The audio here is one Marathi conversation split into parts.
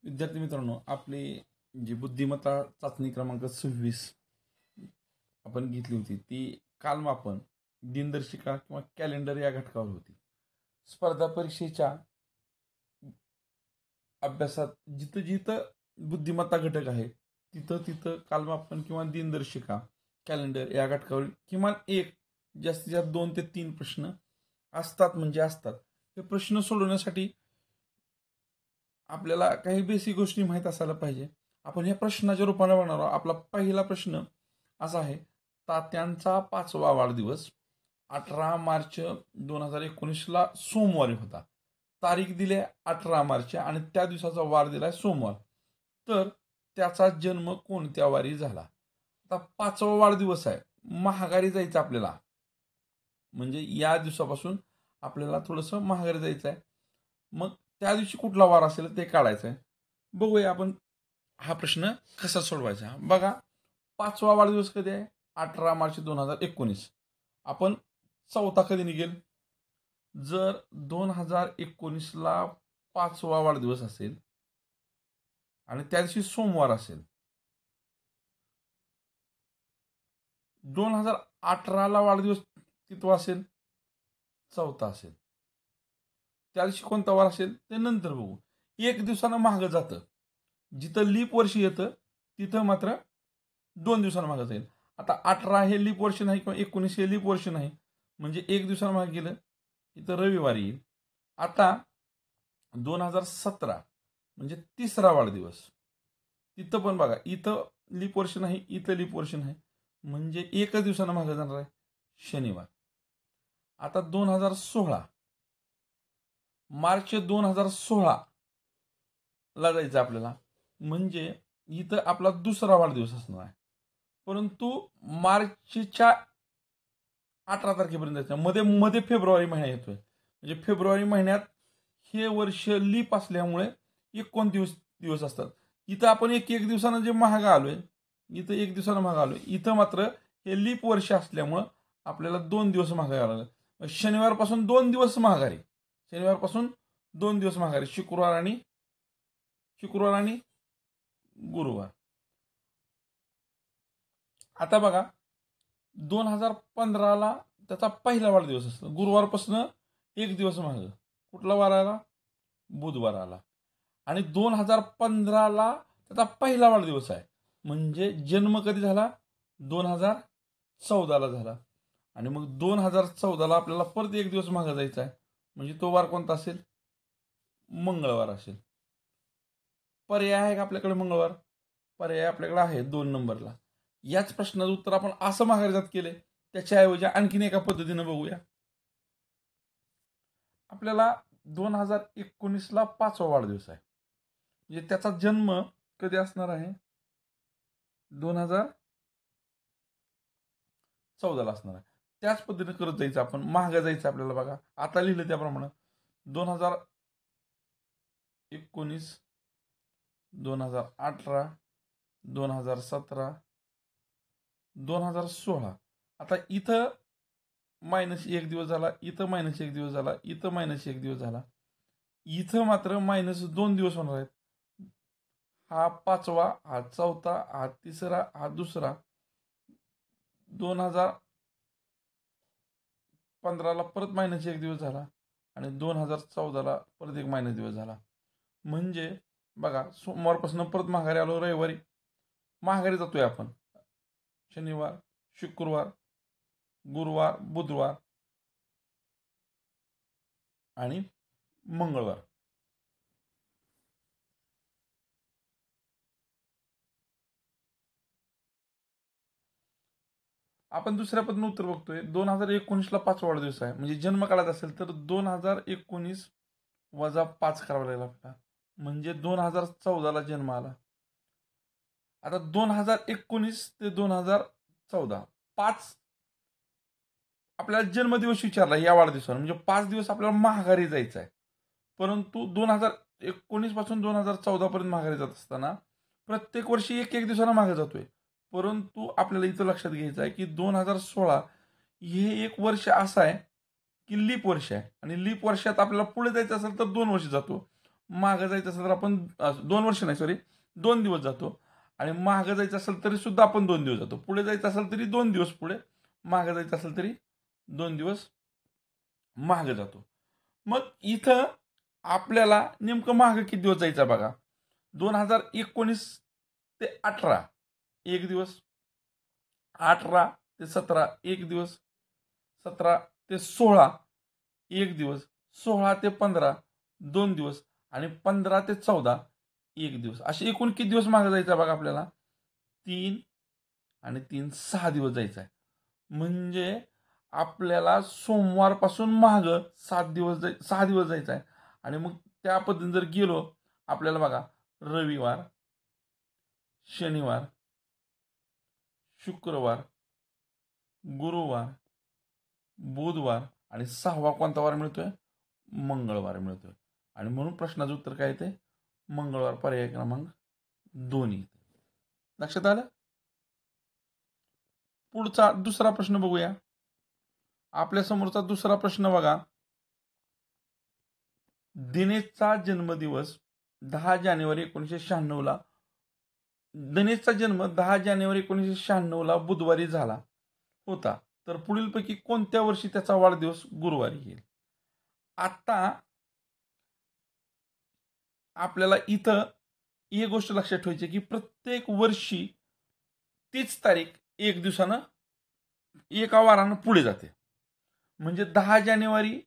विद्यार्थी मित्रांनो, आपली जी बुद्धिमत्ता चाचणी क्रमांक 26 आपण घेतली होती, ती कालमापन, दिनदर्शिका किंवा कॅलेंडर या घटकावर होती. स्पर्धा परीक्षेच्या अभ्यासात जिथं जिथं बुद्धिमत्ता घटक आहे, तिथं तिथं कालमापन किंवा दिनदर्शिका, कॅलेंडर या घटकावर किमान एक, जास्तीत जास्त 2 ते 3 प्रश्न असतात म्हणजे असतात. हे प्रश्न सोडवण्यासाठी आपल्याला काही बेसिक गोष्टी माहीत असायला पाहिजे. आपण ह्या प्रश्नाच्या रूपाने बघणार आहोत. आपला पहिला प्रश्न असा आहे, तात्यांचा 5वा वाढदिवस 18 मार्च 2019ला सोमवारी होता. तारीख दिली 18 मार्च आणि त्या दिवसाचा वार दिलाय सोमवार. तर त्याचा जन्म कोणत्या वारी झाला? आता 5वा वाढदिवस आहे, महागारी जायचं आपल्याला, म्हणजे या दिवसापासून आपल्याला थोडंसं महागारी जायचं आहे. मग त्या दिवशी कुठला वार असेल ते काढायचं आहे. बघूया आपण हा प्रश्न कसा सोडवायचा. बघा, 5वा वाढदिवस कधी आहे? 18 मार्च 2019. आपण 4था कधी निघेल? जर 2019ला 5वा वाढदिवस असेल आणि त्या दिवशी सोमवार असेल, 2018ला वाढदिवस कितवा असेल? 4था असेल. त्या दिवशी कोणता वार असेल ते नंतर बघू. एक दिवसानं मागं जातं. जिथं लीप वर्ष येतं तिथं मात्र 2 दिवसानं मागं जाईल. आता 18 हे लीप वर्ष नाही किंवा 19 हे लीप वर्ष नाही, म्हणजे एक दिवसानं मागे गेलं इथं रविवारी येईल. आता 2017 म्हणजे 3रा वाढदिवस, तिथं पण बघा, इथं लीप वर्ष नाही, इथं लीप वर्ष नाही, म्हणजे एकच दिवसानं मागे जाणार आहे, शनिवार. आता 2016 मार्च 2016 ला जायचं आपल्याला, म्हणजे इथं आपला 2रा वाढदिवस असणार आहे. परंतु मार्चच्या 18 तारखेपर्यंत जायचं, मध्ये मध्ये फेब्रुवारी महिना येतोय, म्हणजे फेब्रुवारी महिन्यात हे वर्ष लीप असल्यामुळे 29 दिवस असतात. इथं आपण एक दिवसानं जे महाग आलोय, इथं एक दिवसानं महाग आलोय, इथं मात्र हे लीप वर्ष असल्यामुळं आपल्याला 2 दिवस महागाई आलं. शनिवारपासून 2 दिवस महागारी, शनिवारपासून 2 दिवस महागारी, शुक्रवार आणि गुरुवार. आता बघा, 2015ला त्याचा पहिला वाढदिवस असतो, गुरुवारपासून एक दिवस मागं कुठला वार आला? बुधवार आला. आणि 2015ला त्याचा पहिला वाढदिवस आहे, म्हणजे जन्म कधी झाला? 2014ला झाला. आणि मग 2014ला आपल्याला परत एक दिवस मागं जायचा आहे, म्हणजे तो वार कोणता असेल? मंगळवार असेल. पर्याय आहे का आपल्याकडे मंगळवार? पर्याय आपल्याकडे आहे 2 नंबरला. याच प्रश्नाचं उत्तर आपण असं माघारी केले, त्याच्याऐवजी आणखीन एका पद्धतीनं बघूया. आपल्याला 2019ला 5वा वाढदिवस आहे, म्हणजे त्याचा जन्म कधी असणार आहे? 2014ला असणार आहे. त्याच पद्धतीने करत जायचं आपण, महागा जायचं आपल्याला. बघा, आता लिहिलं त्याप्रमाणे 2019, 2018, 2017, 2016. आता इथं -1 दिवस झाला, इथं -1 दिवस झाला, इथं -1 दिवस झाला, इथं मात्र -2 दिवस होणार आहेत. हा 5वा, हा 4था, हा 3रा, हा 2रा. 2015ला परत -1 दिवस झाला आणि 2014ला परत एक -दिवस झाला. म्हणजे बघा, सोमवारपासून परत माघारी आलो, रविवारी माघारी जातोय आपण, शनिवार, शुक्रवार, गुरुवार, बुधवार आणि मंगळवार. आपण दुसऱ्या पद्धतीने उत्तर बघतोय. 2019ला 5वा वाढदिवस आहे, म्हणजे जन्म काढायचा असेल तर 2019 वजा 5 करावा लागेल आपला, म्हणजे 2014ला जन्म आला. आता 2019 ते 2014 5 आपल्याला जन्मदिवस विचारला या वाढदिवसावर, म्हणजे 5 दिवस आपल्याला माघारी जायचं आहे. परंतु 2019 पासून 2014 पर्यंत माघारी जात असताना प्रत्येक वर्षी एक दिवसानं मागे जातोय. परंतु आपल्याला इथं लक्षात घ्यायचं आहे की 2016 हे एक वर्ष असं आहे की लीप वर्ष आहे, आणि लीप वर्षात आपल्याला पुढे जायचं असेल तर 2 वर्ष जातो. मागं जायचं असेल तर आपण 2 वर्ष नाही, सॉरी 2 दिवस जातो. आणि मागं जायचं असेल तरी सुद्धा आपण 2 दिवस जातो. पुढे जायचं असेल तरी 2 दिवस पुढे, मागं जायचं असेल तरी 2 दिवस मागं जातो. मग इथं आपल्याला नेमकं मागं किती दिवस जायचं बघा. 2019 ते 18 1 दिवस, 18 ते 17 1 दिवस, 17 ते 16 1 दिवस, 16 ते 15 2 दिवस आणि 15 ते 14 1 दिवस. असे एकूण किती दिवस मागे जायचं बघा आपल्याला. 3 आणि 3 6 दिवस जायचं आहे. म्हणजे आपल्याला सोमवारपासून मागं 6 दिवस जायचं आहे. आणि मग त्या पद्धतीने जर गेलो आपल्याला बघा, रविवार, शनिवार, शुक्रवार, गुरुवार, बुधवार आणि 6वा कोणता वार मिळतोय? मंगळवार मिळतोय. आणि म्हणून प्रश्नाचं उत्तर काय येते? मंगळवार, पर्याय क्रमांक 2 येते. लक्षात आलं? पुढचा दुसरा प्रश्न बघूया. आपल्या समोरचा दुसरा प्रश्न बघा. दिनेशचा जन्मदिवस 10 जानेवारी 1996 ला, दिनेशचा जन्म 10 जानेवारी 1996 ला बुधवारी झाला होता. तर पुढीलपैकी कोणत्या वर्षी त्याचा वाढदिवस गुरुवारी येईल? आता आपल्याला इथं ही गोष्ट लक्षात ठेवायची की प्रत्येक वर्षी तीच तारीख एक दिवसानं एका वारानं पुढे जाते. म्हणजे 10 जानेवारी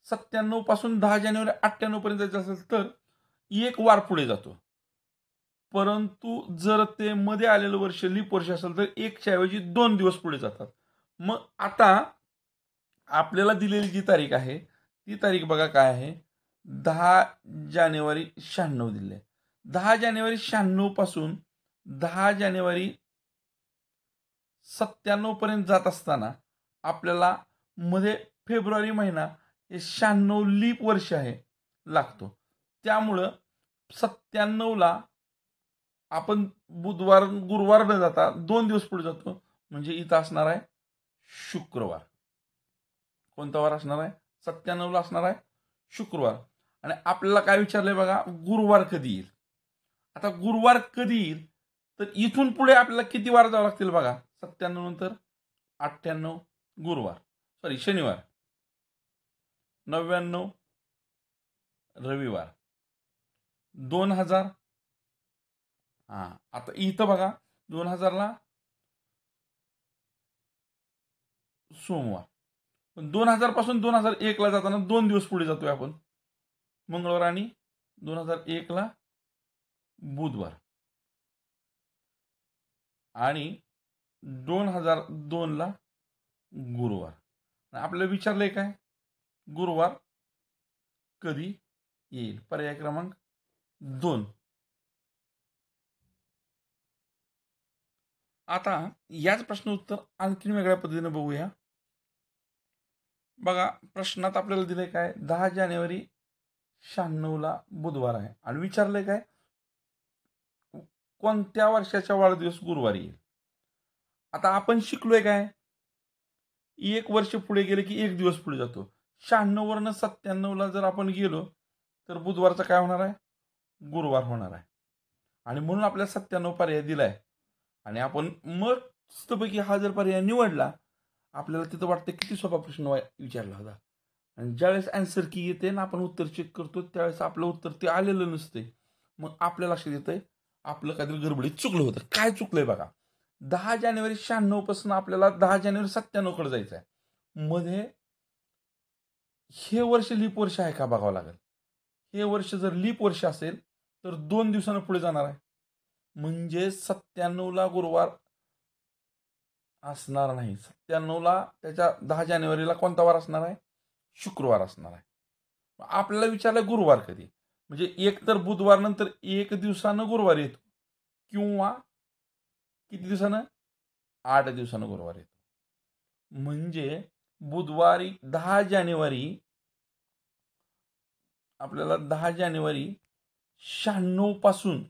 97 पासून 10 जानेवारी 98 पर्यंत जायचं असेल तर एक वार पुढे जातो. परंतु जर ते मध्ये आलेलं वर्ष लीप वर्ष असेल तर एकच्या ऐवजी 2 दिवस पुढे जातात. मग आता आपल्याला दिलेली जी तारीख आहे ती तारीख बघा काय आहे. 10 जानेवारी 96 दिली आहे. 10 जानेवारी 96 पासून 10 जानेवारी 97 पर्यंत जात असताना आपल्याला मध्ये फेब्रुवारी महिना हे 96 लीप वर्ष आहे लागतो. त्यामुळं 97 ला आपण बुधवार गुरुवार न जाता 2 दिवस पुढे जातो. म्हणजे इथं असणार आहे शुक्रवार. कोणता वार असणार आहे? 97 ला असणार आहे शुक्रवार. आणि आपल्याला काय विचारलंय बघा, गुरुवार कधी येईल. आता गुरुवार कधी येईल तर इथून पुढे आपल्याला किती वार जावं लागतील बघा. 97 नंतर 98 गुरुवार, सॉरी शनिवार, 99 रविवार, 2000 आता इथं बघा 2000 ला सोमवार. 2000 पासून 2001 ला जाताना 2 दिवस पुढे जातोय आपण, मंगळवार, आणि 2001 ला बुधवार, आणि 2002 ला गुरुवार. आपल्याला विचारलंय काय? गुरुवार कधी येईल? पर्याय क्रमांक 2. आता याच प्रश्न उत्तर आणखीन वेगळ्या पद्धतीने बघूया. बघा प्रश्नात आपल्याला दिलंय काय, 10 जानेवारी 96 ला बुधवार आहे आणि विचारलंय काय, कोणत्या वर्षाचा वाढदिवस गुरुवारी येईल. आता आपण शिकलोय काय, एक वर्ष पुढे गेले की एक दिवस पुढे जातो. 96 वरनं 97 ला जर आपण गेलो तर बुधवारचा काय होणार आहे? गुरुवार होणार आहे. आणि म्हणून आपल्याला 97 पर्याय दिलाय. आणि आपण मस्तपैकी हा जर पर्याय निवडला, आपल्याला तिथं वाटतं किती सोपा प्रश्न विचारला होता. आणि ज्यावेळेस आन्सर की येते ना आपण उत्तर चेक करतो त्यावेळेस आपलं उत्तर ते आलेलं नसते. मग आपल्या लक्षात येतंय आपलं काहीतरी गडबडीत चुकलं होतं. काय चुकलंय बघा. 10 जानेवारी 96 पासून आपल्याला 10 जानेवारी 97 कडे जायचं आहे. मध्ये हे वर्ष लीप वर्ष आहे का बघावं लागेल. हे वर्ष जर लीप वर्ष असेल तर 2 दिवसानं पुढे जाणार आहे. म्हणजे 97 ला गुरुवार असणार नाही. 97 ला त्याच्या 10 जानेवारीला कोणता वार असणार आहे? शुक्रवार असणार आहे. आपल्याला विचारलं गुरुवार कधी, म्हणजे एक तर बुधवार नंतर 1 दिवसानं गुरुवार येतो, किंवा किती दिवसानं? 8 दिवसानं गुरुवार येतो. म्हणजे बुधवारी 10 जानेवारी आपल्याला 10 जानेवारी 96 पासून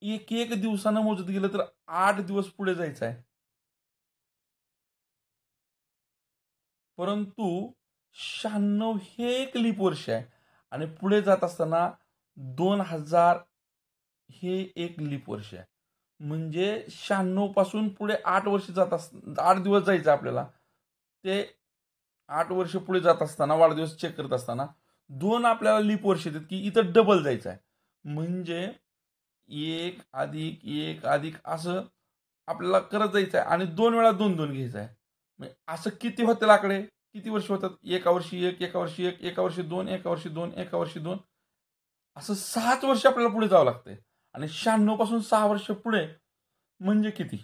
एक दिवसानं मोजत गेलं तर 8 दिवस पुढे जायचं आहे. परंतु 96 हे एक लीप वर्ष आहे आणि पुढे जात असताना 2000 हे एक लीप वर्ष आहे. म्हणजे 96 पासून पुढे 8 वर्ष जात 8 दिवस जायचं आपल्याला. ते 8 वर्ष पुढे जात असताना वाढदिवस चेक करत असताना 2 आपल्याला लीप वर्ष येतात की इथं डबल जायचं आहे. म्हणजे 1 अधिक 1 अधिक असं आपल्याला करत जायचं आहे आणि 2 वेळा 2-2 घ्यायचं आहे. म्हणजे असं किती होतील आकडे? किती वर्ष होतात? एका वर्षी 1, एका वर्षी 1, एका वर्षी 2, एका वर्षी 2, एका वर्षी 2 असं 6 वर्ष आपल्याला पुढे जावं लागतंय. आणि 96 पासून 6 वर्ष पुढे म्हणजे किती?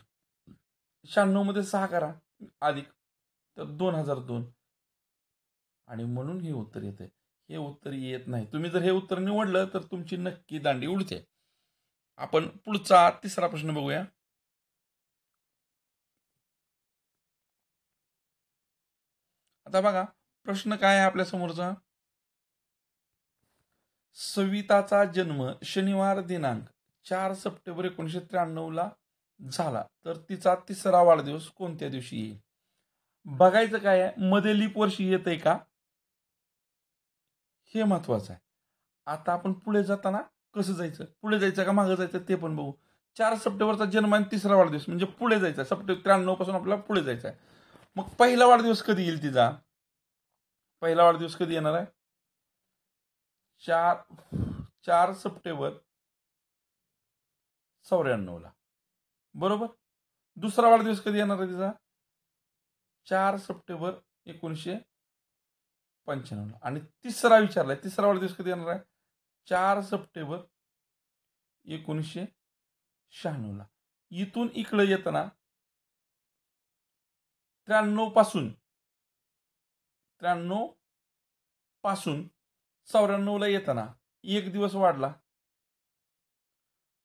96 मध्ये 6 करा अधिक तर 2002 आणि म्हणून हे उत्तर येते. हे उत्तर येत नाही. तुम्ही जर हे उत्तर निवडलं तर तुमची नक्की दांडी उडते. आपण पुढचा तिसरा प्रश्न बघूया. आता बघा प्रश्न काय आहे आपल्या समोरचा. सविताचा जन्म शनिवार दिनांक 4 सप्टेंबर 1993 ला झाला तर तिचा तिसरा वाढदिवस कोणत्या दिवशी येईल? बघायचं काय आहे मध्ये लीप वर्षी येतंय का हे महत्वाचं आहे. आता आपण पुढे जाताना कसं जायचं, पुढे जायचं का मागं जायचं ते पण बघू. 4 सप्टेंबरचा जन्म आणि तिसरा वाढदिवस म्हणजे पुढे जायचं. सप्टेंबर 93 पासून आपल्याला पुढे जायचं आहे. मग पहिला वाढदिवस कधी येईल तिचा? पहिला वाढदिवस कधी येणार आहे? 4 सप्टेंबर 94 ला बरोबर. दुसरा वाढदिवस कधी येणार आहे तिचा? 4 सप्टेंबर 1995 ला. आणि तिसरा विचारलाय तिसरा वाढदिवस कधी येणार आहे? 4 सप्टेंबर 1996 ला. इथून इकडे येताना 93 पासून 94 ला येताना एक दिवस वाढला.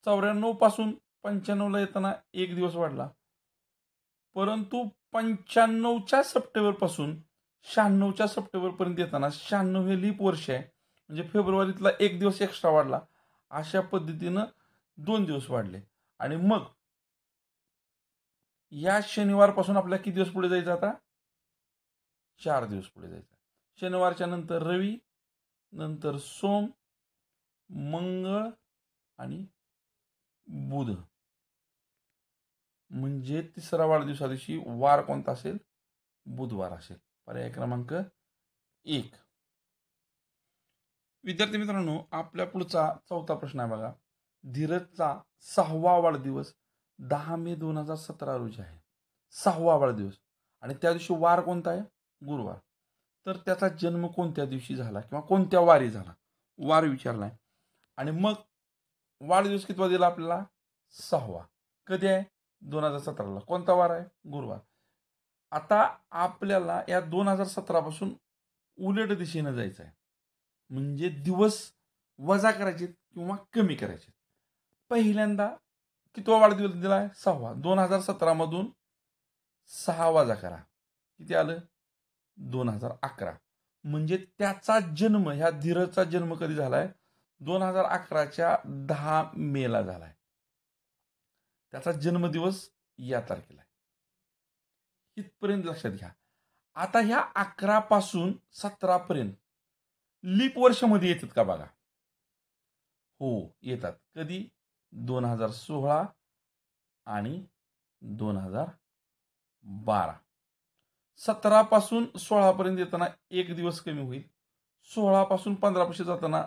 94 पासून 95 ला येताना एक दिवस वाढला. परंतु 95च्या सप्टेंबर पासून 96च्या सप्टेंबर पर्यंत येताना 96 हे लीप वर्ष आहे. म्हणजे फेब्रुवारीतला एक दिवस एक्स्ट्रा वाढला. अशा पद्धतीनं 2 दिवस वाढले. आणि मग या शनिवारपासून आपल्याला किती दिवस पुढे जायचं आता? 4 दिवस पुढे जायचं. शनिवारच्या नंतर रवी, नंतर सोम, मंगळ आणि बुध. म्हणजे तिसरा वाढदिवसा दिवशी वार कोणता असेल? बुधवार असेल. पर्याय क्रमांक 1. विद्यार्थी मित्रांनो आपल्या पुढचा चौथा प्रश्न आहे बघा. धीरजचा 6वा वाढदिवस 10 मे 2017 रोजी आहे. 6वा वाढदिवस आणि त्या दिवशी वार कोणता आहे? गुरुवार. तर त्याचा जन्म कोणत्या दिवशी झाला किंवा कोणत्या वारी झाला? वार विचारलाय. आणि मग वाढदिवस कितवा दिला आपल्याला? 6वा. कधी आहे? 2017 ला. कोणता वार आहे? गुरुवार. आता आपल्याला या 2017 पासून उलट दिशेने जायचं आहे. म्हणजे दिवस वजा करायचे किंवा कमी करायचे. पहिल्यांदा कितवा वाढदिवस दिलाय? 6वा. 2017 मधून 6 वजा करा. किती आलं? 2011. म्हणजे त्याचा जन्म ह्या धीरजचा जन्म कधी झालाय? 2011च्या 10 मे ला झालाय. त्याचा जन्मदिवस या तारखेला आहे. इथपर्यंत लक्षात घ्या. आता ह्या 11 पासून 17 पर्यंत लीप वर्षामध्ये येतात का बघा. हो येतात. कधी? 2016 आणि 2012. 17 पासून 16 पर्यंत येताना एक दिवस कमी होईल. 16 पासून 15 पासून जाताना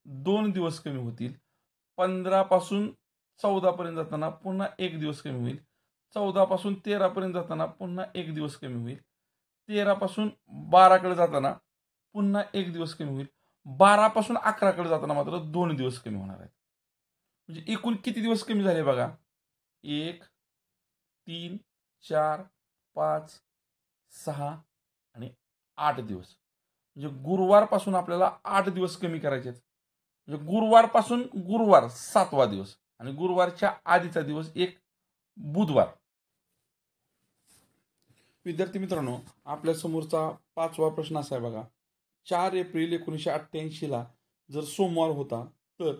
2 दिवस कमी होतील. 15 पासून 14 पर्यंत जाताना पुन्हा एक दिवस कमी होईल. 14 पासून 13 पर्यंत जाताना पुन्हा एक दिवस कमी होईल. 13 पासून 12 कडे जाताना पुन्हा एक दिवस कमी होईल. 12 पासून 11 कडे जाताना मात्र 2 दिवस कमी होणार आहेत. म्हणजे एकूण किती दिवस कमी झाले बघा. 1 3 4 5 6 आणि 8 दिवस. म्हणजे गुरुवार पासून आपल्याला 8 दिवस कमी करायचे आहेत. म्हणजे गुरुवार पासून गुरुवार 7वा दिवस आणि गुरुवारच्या आधीचा दिवस एक बुधवार. विद्यार्थी मित्रांनो आपल्या समोरचा 5वा प्रश्न असा आहे बघा. 4 एप्रिल 1988 ला जर सोमवार होता तर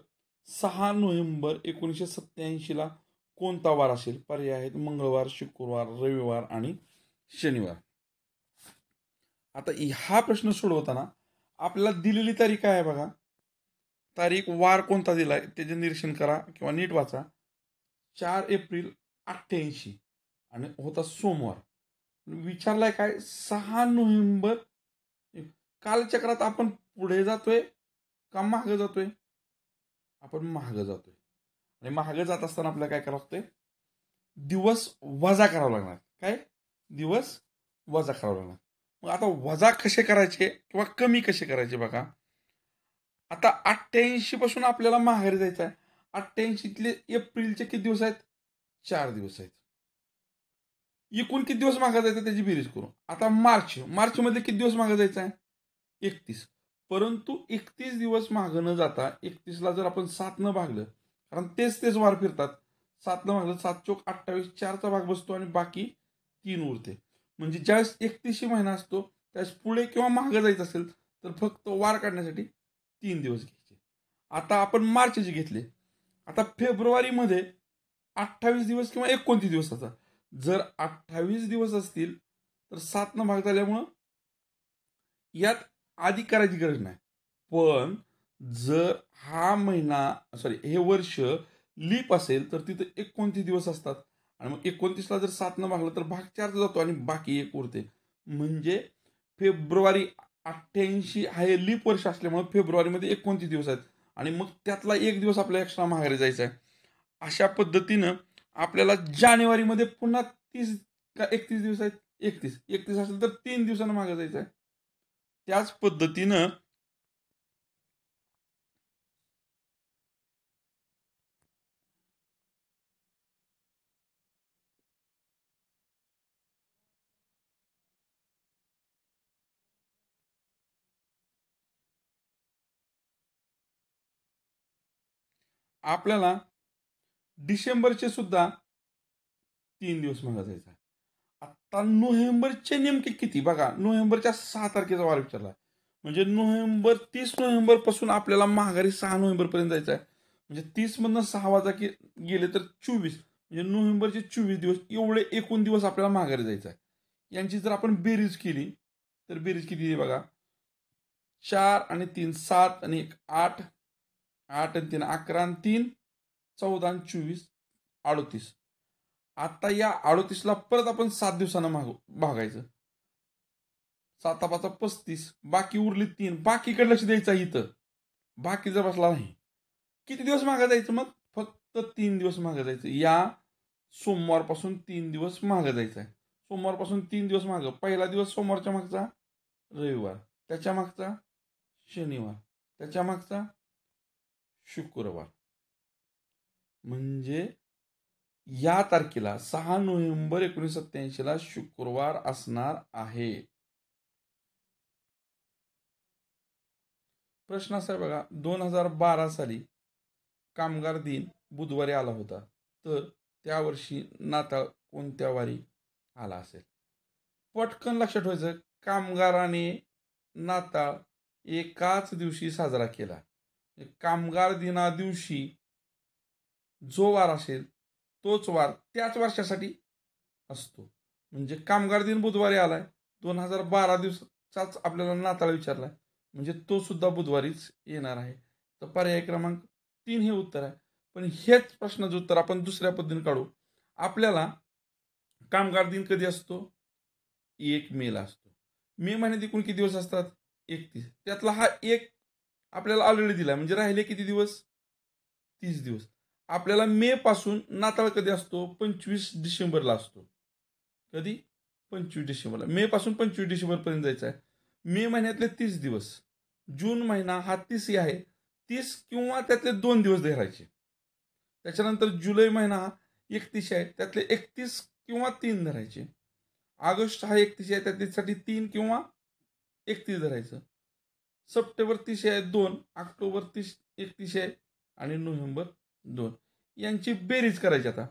6 नोव्हेंबर 1987 ला कोणता वार असेल? पर्याय आहेत मंगळवार, शुक्रवार, रविवार आणि शनिवार. आता हा प्रश्न सोडवताना आपल्याला दिलेली तारीख काय आहे बघा. तारीख वार कोणता दिलाय त्याचे निरीक्षण करा किंवा नीट वाचा. 4 एप्रिल 88 आणि होता सोमवार. विचारलाय काय 6 नोव्हेंबर. कालचक्रात आपण पुढे जातोय का मागे जातोय? आपण मागे जातोय. आणि मागे जात असताना आपल्याला काय करावं लागतंय? दिवस वजा करावा लागणार. काय? दिवस वजा करावा लागणार. मग आता वजा कसे करायचे किंवा कमी कसे करायचे बघा. आता 88 पासून आपल्याला माघारी जायचं आहे. 88तले एप्रिलचे किती दिवस आहेत? 4 दिवस आहेत. एकूण किती दिवस मागे जायचं त्याची बेरीज करू. आता मार्चमध्ये किती दिवस मागे जायचं आहे? 31. परंतु 31 दिवस मागं न जाता 31ला जर आपण 7 न भागलं, कारण तेच वार फिरतात. 7 न भागलं 7 चोक 28, 4चा भाग बसतो आणि बाकी 3 उरते. म्हणजे ज्यावेळेस 31 महिना असतो त्यावेळेस पुढे किंवा मागं जायचं असेल तर फक्त वार काढण्यासाठी 3 दिवस घ्यायचे. आता आपण मार्चचे घेतले. आता फेब्रुवारीमध्ये 28 दिवस किंवा 29 दिवस असतात. जर 28 दिवस असतील तर 7 न भाग झाल्यामुळं यात आधी करायची गरज नाही. पण जर हा महिना हे वर्ष लीप असेल तर तिथं 29 दिवस असतात आणि मग 29ला जर 7 न भागलं तर भाग 4 जातो आणि बाकी 1 उरते. म्हणजे फेब्रुवारी 88 हे लीप वर्ष असल्यामुळे फेब्रुवारीमध्ये 29 दिवस आहेत आणि मग त्यातला 1 दिवस आपल्याला एक्स्ट्रा माघारी जायचा आहे. अशा पद्धतीनं आपल्याला जानेवारीमध्ये पुन्हा 30 का 31 दिवस आहेत. 31 असेल तर 3 दिवसांना मागे जायचं आहे. त्याच पद्धतीनं आपल्याला डिसेंबरचे सुद्धा 3 दिवस मागे जायचं आहे. आता नोव्हेंबरचे नेमके किती बघा. नोव्हेंबरच्या 6 तारखेचा वार विचारला. म्हणजे 30 नोव्हेंबर पासून आपल्याला माघारी 6 नोव्हेंबर पर्यंत जायचं आहे. म्हणजे 30 मधनं 6 वाजा गेले तर 24. म्हणजे नोव्हेंबरचे 24 दिवस एवढे एकूण दिवस आपल्याला माघारी जायचं आहे. यांची जर आपण बेरीज केली तर बेरीज किती आहे बघा. 4 आणि 3 7 आणि 1 8, 8 आणि 3 11 आणि 3 14 आणि 24 38. आता या 38ला परत आपण 7 दिवसांना भागायचं. 7 5 35, बाकी उरली 3. बाकीकडे लक्ष द्यायचं आहे इथं. बाकीचा बसला नाही. किती दिवस मागे जायचं मग? फक्त 3 दिवस मागे जायचं. या सोमवारपासून 3 दिवस मागे जायचं आहे. सोमवारपासून 3 दिवस मागं. पहिला दिवस सोमवारच्या मागचा रविवार, त्याच्या मागचा शनिवार, त्याच्या मागचा शुक्रवार. म्हणजे या तारखेला 6 नोव्हेंबर 1987ला शुक्रवार असणार आहे. प्रश्न असा आहे बघा. 2012 साली कामगार दिन बुधवारी आला होता, तर त्या वर्षी नाताळ कोणत्या वारी आला असेल? पटकन लक्षात ठेवायचं. कामगाराने नाताळ एकाच दिवशी साजरा केला. कामगार दिना दिवशी जो वार असेल तोच वार त्याच वर्षासाठी असतो. म्हणजे कामगार दिन बुधवारी आलाय. 2012 दिवसाचाच आपल्याला नाताळ विचारलाय. म्हणजे तो सुद्धा बुधवारीच येणार आहे. तर पर्याय क्रमांक 3 हे उत्तर आहे. पण हेच प्रश्नाचं उत्तर आपण दुसऱ्या पद्धतीने काढू. आपल्याला कामगार दिन कधी असतो? 1 मेला असतो. मे महिन्यात एकूण किती दिवस असतात? 31. त्यातला हा एक आपल्याला ऑलरेडी दिला. म्हणजे राहिले किती दिवस? 30 दिवस. आपल्याला मे पासून नाताळ कधी असतो? 25 डिसेंबरला असतो. कधी? 25 डिसेंबरला. मे पासून 25 डिसेंबरपर्यंत जायचं आहे. मे महिन्यातले 30 दिवस. जून महिना हा 30 आहे. 30 किंवा त्यातले 2 दिवस धरायचे. त्याच्यानंतर जुलै महिना हा 31 आहे. त्यातले 31 किंवा 3 धरायचे. ऑगस्ट हा 31 आहे. त्यासाठी 3 किंवा 31 धरायचं. सप्टेंबर 30 आहे 2, ऑक्टोबर 31 आहे आणि नोव्हेंबर 2. यांची बेरीज करायची आता.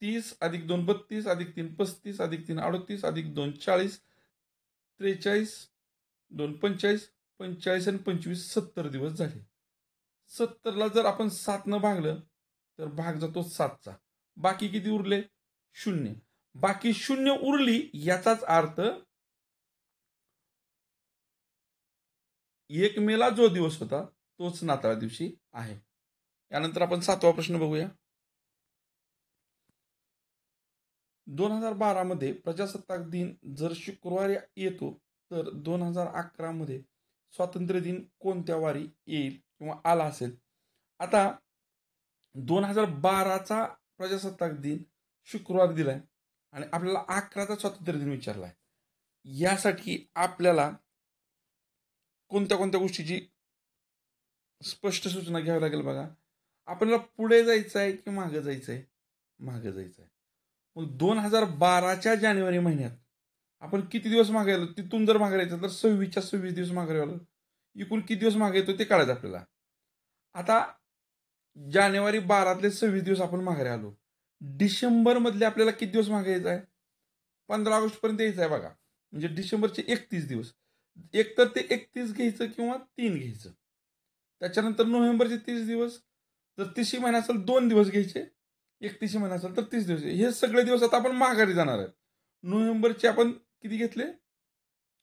30 अधिक 2 32 अधिक 3 35 अधिक 3 38 अधिक 2 40 43 2 45 45 आणि 25 70 दिवस झाले. 70ला जर आपण 7 न भागलं तर भाग जातो 7चा. बाकी किती उरले? 0. बाकी 0 उरली याचाच अर्थ 1 मेला जो दिवस होता तोच नाताळ दिवशी आहे. यानंतर आपण 7वा प्रश्न बघूया. 2012 मध्ये प्रजासत्ताक दिन जर शुक्रवारी येतो तर 2011 मध्ये स्वातंत्र्य दिन कोणत्या वारी येईल किंवा आला असेल. आता 2012चा प्रजासत्ताक दिन शुक्रवार दिलाय आणि आपल्याला 11चा स्वातंत्र्य दिन विचारलाय. यासाठी आपल्याला कोणत्या कोणत्या गोष्टीची स्पष्ट सूचना घ्यावी लागेल बघा. आपल्याला पुढे जायचं आहे की मागे जायचं आहे? मागे जायचं आहे. मग 2012च्या जानेवारी महिन्यात आपण किती दिवस मागे आलो, तिथून जर मागे राहायचं तर 26च्या 26 दिवस मागे आलो. एकूण किती दिवस मागे येतो ते काढायचं आपल्याला. आता जानेवारी 12तले 26 दिवस आपण मागे आलो. डिसेंबर मधले आपल्याला किती दिवस मागे यायचं आहे? 15 ऑगस्ट पर्यंत यायचं आहे बघा. म्हणजे डिसेंबरचे 31 दिवस. एक तर ते 31 घ्यायचं किंवा 3 घ्यायचं. त्याच्यानंतर नोव्हेंबरचे 30 दिवस. जर 30 महिना असेल 2 दिवस घ्यायचे. 31 महिना असेल तर 30 दिवस. हे सगळे दिवस आता आपण माघारी जाणार आहेत. नोव्हेंबरचे आपण किती घेतले?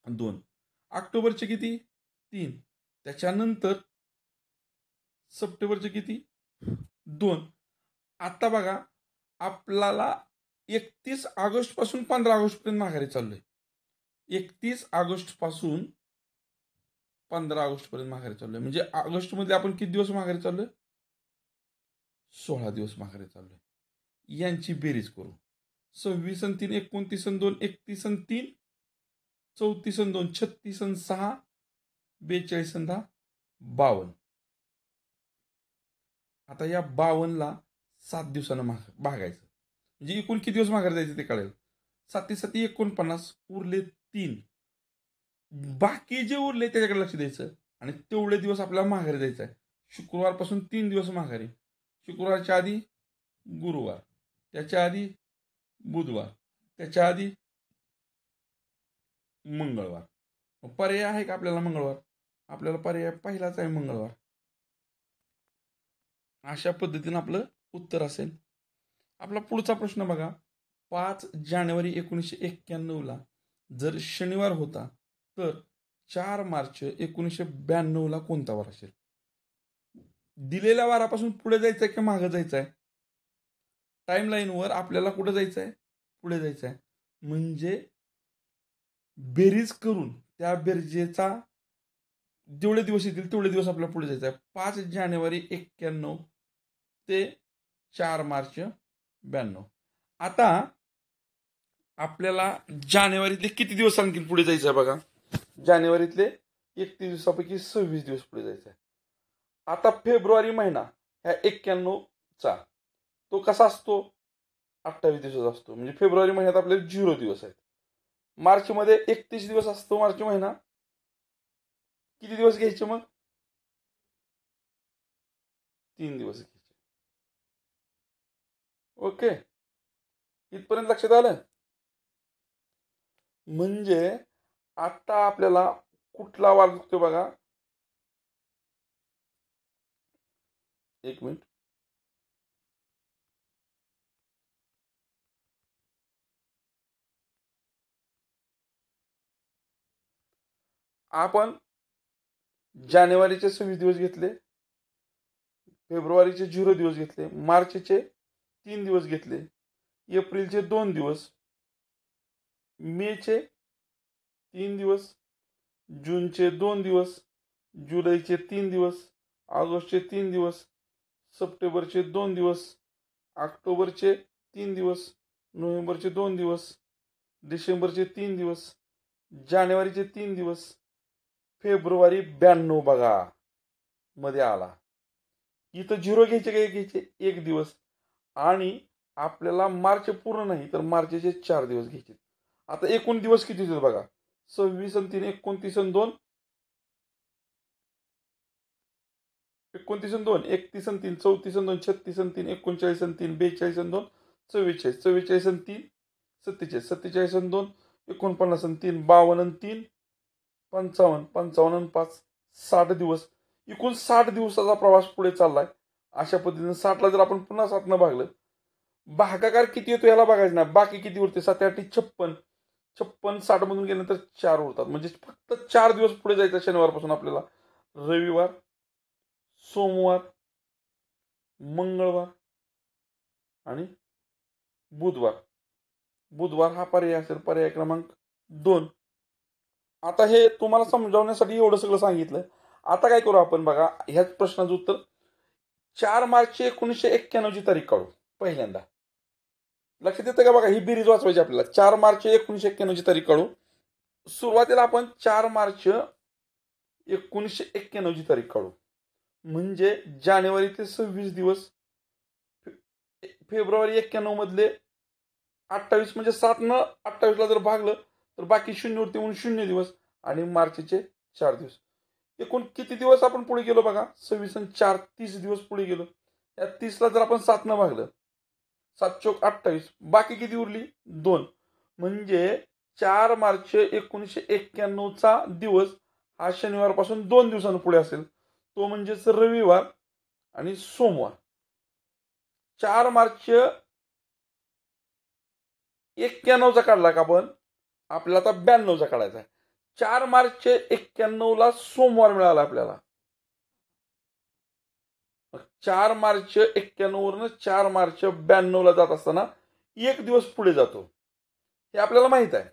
2. ऑक्टोबरचे किती? 3. त्याच्यानंतर सप्टेंबरचे किती? 2. आता बघा आपल्याला 31 ऑगस्ट पासून 15 ऑगस्ट पर्यंत माघारी चाललोय. 31 ऑगस्ट पासून 15 ऑगस्ट पर्यंत माघारी चाललोय. म्हणजे ऑगस्ट मध्ये आपण किती दिवस माघारी चाललोय? 16 दिवस माघारी चाललोय. यांची बेरीज करू. 26 आणि 3 29 आणि 2 31 आणि 3 34 आणि 2 36 आणि 6 42 आणि 10 52. आता या 52ला 7 दिवसानं भागायचं. म्हणजे एकूण किती दिवस माघारी जायचे ते कळेल. 7 7 49 उरले 3. बाकी जे उरले त्याच्याकडे लक्ष द्यायचं आणि तेवढे दिवस आपल्याला माघारी जायचं आहे. शुक्रवारपासून 3 दिवस माघारी. शुक्रवारच्या आधी गुरुवार, त्याच्या आधी बुधवार, त्याच्या आधी मंगळवार. पर्याय आहे का आपल्याला मंगळवार? आपल्याला पर्याय पहिलाच आहे मंगळवार. अशा पद्धतीने आपलं उत्तर असेल. आपला पुढचा प्रश्न बघा. 5 जानेवारी 1991ला जर शनिवार होता तर 4 मार्च 1992ला कोणता वार असेल? दिलेल्या वारापासून पुढे जायचं आहे की मागे जायचं आहे? टाइमलाईनवर आपल्याला कुठे जायचं आहे? पुढे जायचं आहे. म्हणजे बेरीज करून त्या बेरजेचा जेवढे दिवस येतील तेवढे दिवस आपल्याला पुढे जायचं आहे. 5 जानेवारी 91 ते 4 मार्च 92. आता आपल्याला जानेवारीतले किती दिवस आणखी पुढे जायचं आहे बघा. जानेवारीतले 31 दिवसापैकी 26 दिवस पुढे जायचं आहे. आता फेब्रुवारी महिना ह्या 91चा तो कसा असतो? 28 दिवसाचा असतो. म्हणजे फेब्रुवारी महिन्यात आपले 0 दिवस आहेत. मार्च मध्ये 31 दिवस असतो मार्च महिना. किती दिवस घ्यायचे मग? 3 दिवस घ्यायचे. ओके, इथपर्यंत लक्षात आलं? म्हणजे आता आपल्याला कुठला वार लागतो बघा. एक मिनिट. आपण जानेवारीचे 26 दिवस घेतले, फेब्रुवारीचे 0 दिवस घेतले, मार्चचे 3 दिवस घेतले, एप्रिलचे 2 दिवस, मेचे 3 दिवस, जूनचे 2 दिवस, जुलैचे 3 दिवस, ऑगस्टचे 3 दिवस, सप्टेंबरचे 2 दिवस, ऑक्टोबरचे 3 दिवस, नोव्हेंबरचे 2 दिवस, डिसेंबरचे 3 दिवस, जानेवारीचे 3 दिवस, फेब्रुवारी 92 बघा मध्ये आला. इथं 0 घ्यायचे का 1 घ्यायचे? 1 दिवस. आणि आपल्याला मार्च पूर्ण नाही तर मार्चचे 4 दिवस घ्यायचे. आता एकूण दिवस किती होतील बघा. 26 आणि 3 29 आणि 2 29 आणि 2 31 आणि 3 34 आणि 2 36 आणि 3 39 आणि 3 42 आणि 2 44 44 आणि 3 47 47 आणि 2 49 आणि 3 52 आणि 3 55 55 आणि 5 60 दिवस. एकूण 60 दिवसाचा प्रवास पुढे चाललाय. अशा पद्धतीने 60ला जर आपण पुन्हा 7नं भागलं, भागाकार किती येतो याला बघायचं नाही. बाकी किती उरते? 7 8 56 56 60 मधून गेल्यानंतर 4 उरतात. म्हणजे फक्त 4 दिवस पुढे जायचं शनिवारपासून आपल्याला. रविवार, सोमवार, मंगळवार आणि बुधवार. बुधवार हा पर्याय असेल, पर्याय क्रमांक 2. आता हे तुम्हाला समजावण्यासाठी एवढं सगळं सांगितलं. आता काय करू आपण बघा, ह्याच प्रश्नाचं उत्तर 4 मार्च 1991 ची तारीख काढू पहिल्यांदा. लक्षात येतं का बघा, ही बेरीज वाचवायची आपल्याला. 4 मार्च 1991 ची तारीख काढू. सुरुवातीला आपण 4 मार्च 1991 ची तारीख काढू. म्हणजे जानेवारी ते 26 दिवस, फेब्रुवारी 91 मधले 28, म्हणजे 7 न 28 ला जर भागलं तर बाकी 0 उरते म्हणून 0 दिवस, आणि मार्चचे 4 दिवस. एकूण किती दिवस आपण पुढे गेलो बघा, 26 आणि 4 30 दिवस पुढे गेलो. या 30 ला जर आपण 7 न भागलं, 7 चोक 28, बाकी किती उरली 2. म्हणजे 4 मार्च 1991 चा दिवस हा शनिवारपासून 2 दिवसांनी पुढे असेल, तो म्हणजेच रविवार आणि सोमवार. 4 मार्च 91 चा काढला का आपण, आपल्याला आता 92 चा काढायचा आहे. 4 मार्च 91 ला सोमवार मिळाला आपल्याला. 4 मार्च 91 वरून 4 मार्च 92 ला जात असताना 1 दिवस पुढे जातो, हे आपल्याला माहित आहे.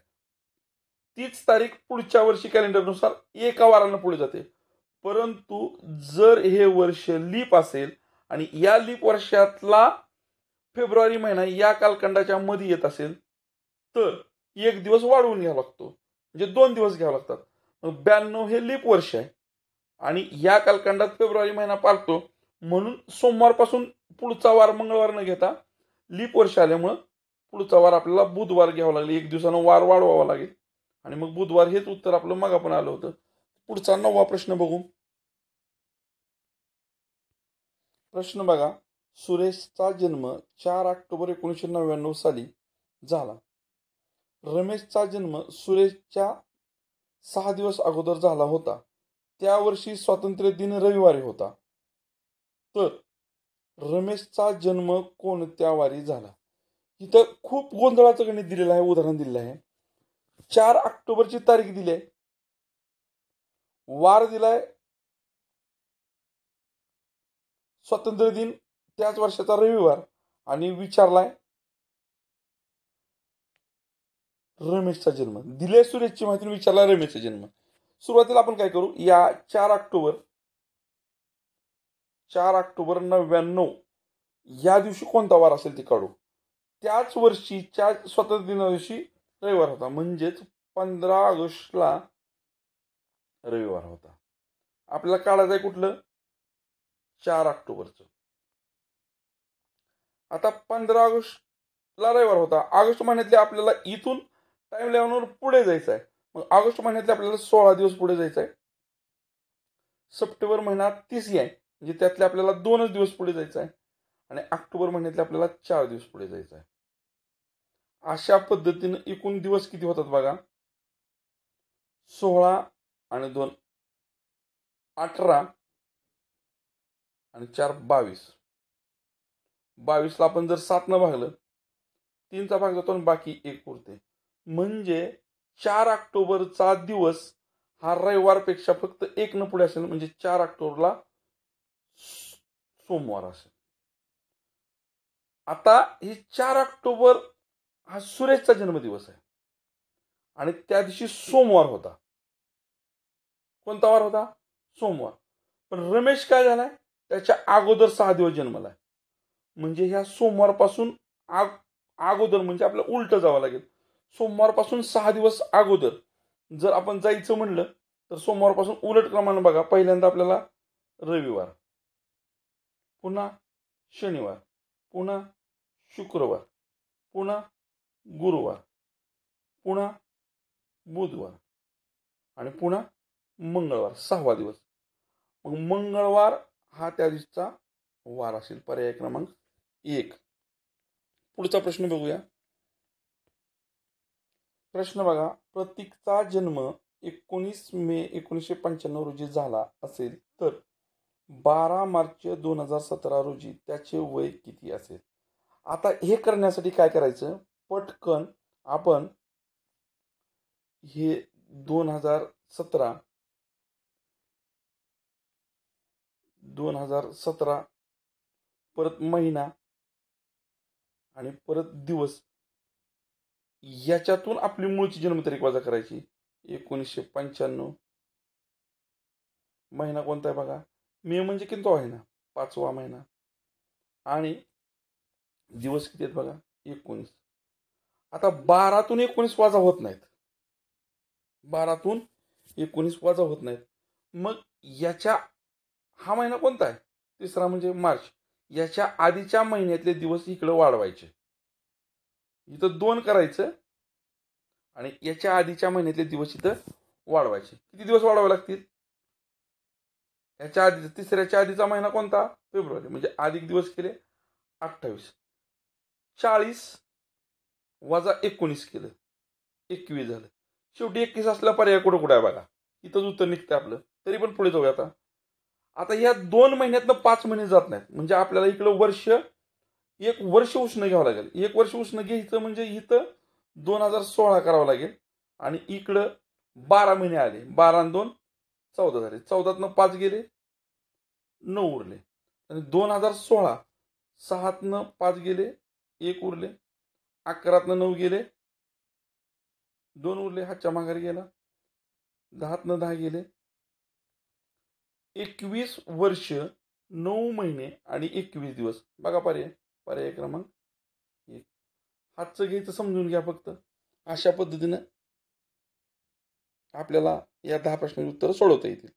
तीच तारीख पुढच्या वर्षी कॅलेंडरनुसार एका वारानं पुढे जाते. परंतु जर हे वर्ष लीप असेल आणि या लीप वर्षातला फेब्रुवारी महिना या कालखंडाच्या मध्ये येत असेल, तर 1 दिवस वाढवून घ्यावा लागतो, म्हणजे 2 दिवस घ्यावे लागतात. 92 हे लीप वर्ष आहे आणि या कालखंडात फेब्रुवारी महिना पाळतो, म्हणून सोमवारपासून पुढचा वार मंगळवार न घेता लीप वर्ष आल्यामुळं पुढचा वार आपल्याला बुधवार घ्यावा लागेल. 1 दिवसानं वार वाढवावा लागेल आणि मग बुधवार. हेच उत्तर आपलं मग आपण आलं होतं. पुढचा 9वा प्रश्न बघू. प्रश्न बघा, सुरेशचा जन्म 4 ऑक्टोबर 1999 साली झाला. रमेशचा जन्म सुरेशच्या 6 दिवस अगोदर झाला होता. त्या वर्षी स्वातंत्र्य दिन रविवारी होता. तर रमेशचा जन्म कोणत्या वारी झाला? इथं खूप गोंधळाचं गणित दिलेलं आहे, उदाहरण दिलेलं आहे. 4 ऑक्टोबरची तारीख दिली आहे, वार दिलाय स्वातंत्र्य दिन त्याच वर्षाचा रविवार, आणि विचारलाय रमेशचा जन्म. दिले सुरेशची माहिती, विचारला रमेशचा जन्म. सुरुवातीला आपण काय करू, या 4 ऑक्टोबर 99 या दिवशी कोणता वार असेल ते काढू. त्याच वर्षीच्या स्वातंत्र्य दिना दिवशी रविवार होता, म्हणजेच 15 ऑगस्टला रविवार होता. आपल्याला काढायचं आहे कुठलं, 4 ऑक्टोबरचं. आता 15 ऑगस्टला रविवार होता. ऑगस्ट महिन्यातले आपल्याला इथून टाइम लेवलवर पुढे जायचं आहे. मग ऑगस्ट महिन्यातले आपल्याला 16 दिवस पुढे जायचं आहे. सप्टेंबर महिना 30 आहे, म्हणजे त्यातले आपल्याला 2च दिवस पुढे जायचं आहे. आणि ऑक्टोबर महिन्यातले आपल्याला 4 दिवस पुढे जायचं आहे. अशा पद्धतीने एकूण दिवस किती होतात बघा, 16 आणि 2 18 आणि 4 22. 22 ला आपण जर 7 न भागलं, 3 चा भाग जातो आणि बाकी 1 उरते. म्हणजे 4 ऑक्टोबरचा दिवस हा रविवारपेक्षा फक्त 1 न पुढे असेल, म्हणजे 4 ऑक्टोबरला सोमवार असेल. आता ही 4 ऑक्टोबर हा सुरेशचा जन्मदिवस आहे आणि त्या दिवशी सोमवार होता. कोणता वार होता, सोमवार. पण रमेश काय झालाय, त्याच्या अगोदर 6 दिवस जन्मलाय. म्हणजे ह्या सोमवारपासून अगोदर, म्हणजे आपल्याला उलट जावं लागेल. सोमवारपासून 6 दिवस अगोदर जर आपण जायचं म्हणलं तर सोमवारपासून उलट क्रमाने बघा. पहिल्यांदा आपल्याला रविवार, पुन्हा शनिवार, पुन्हा शुक्रवार, पुन्हा गुरुवार, पुन्हा बुधवार आणि पुन्हा मंगळवार. 6वा दिवस. मग मंगळवार हा त्या दिवसाचा वार असेल, पर्याय क्रमांक 1. पुढचा प्रश्न बघूया. प्रश्न बघा, प्रतीकचा जन्म 19 मे 1995 रोजी झाला असेल तर 12 मार्च 2017 रोजी त्याचे वय किती असेल? आता हे करण्यासाठी काय करायचं, पटकन आपण हे 2017 2017 परत महिना आणि परत दिवस, याच्यातून आपली मूळची जन्मतारीख वजा करायची. 1995. महिना कोणता आहे बघा, मे म्हणजे किती आहे ना, 5वा महिना. आणि दिवस किती आहेत बघा, 19. आता 12तून 19 वजा होत नाहीत. 12तून 19 वजा होत नाहीत. मग याच्या, हा महिना कोणता आहे, तिसरा म्हणजे मार्च. याच्या आधीच्या महिन्यातले दिवस इकडे वाढवायचे. इथं 2 करायचं आणि याच्या आधीच्या महिन्यातले दिवस इथं वाढवायचे. किती दिवस वाढवावे लागतील? याच्या आधी, तिसऱ्याच्या आधीचा महिना कोणता, फेब्रुवारी. म्हणजे अधिक दिवस केले 28. 40 वजा 19 केलं, 21 झालं. शेवटी 21 असला पर्याय कुठं कुठं आहे बघा, इथंच उत्तर निघतं आपलं. तरी पण पुढे जाऊया आता. आता या 2 महिन्यातनं 5 महिने जात नाहीत. म्हणजे आपल्याला इकडं वर्ष, 1 वर्ष उष्ण घ्यावं लागेल. 1 वर्ष उष्ण घ्यायचं म्हणजे इथं 2016 करावं लागेल. आणि इकडं 12 महिने आले. 12 आणि 2 14 झाले. 14तनं 5 गेले, 9 उरले. आणि 2016, 6तनं 5 गेले, 1 उरले. 11तनं 9 गेले, 2 उरले, हातच्या माघारी गेला. 10तनं 10 गेले. 21 वर्ष, 9 महिने आणि 21 दिवस. बघा पर्याय क्रमांक 1. हातचं घ्यायचं समजून घ्या फक्त. अशा पद्धतीनं आपल्याला या 10 प्रश्नांची उत्तरं सोडवता येतील.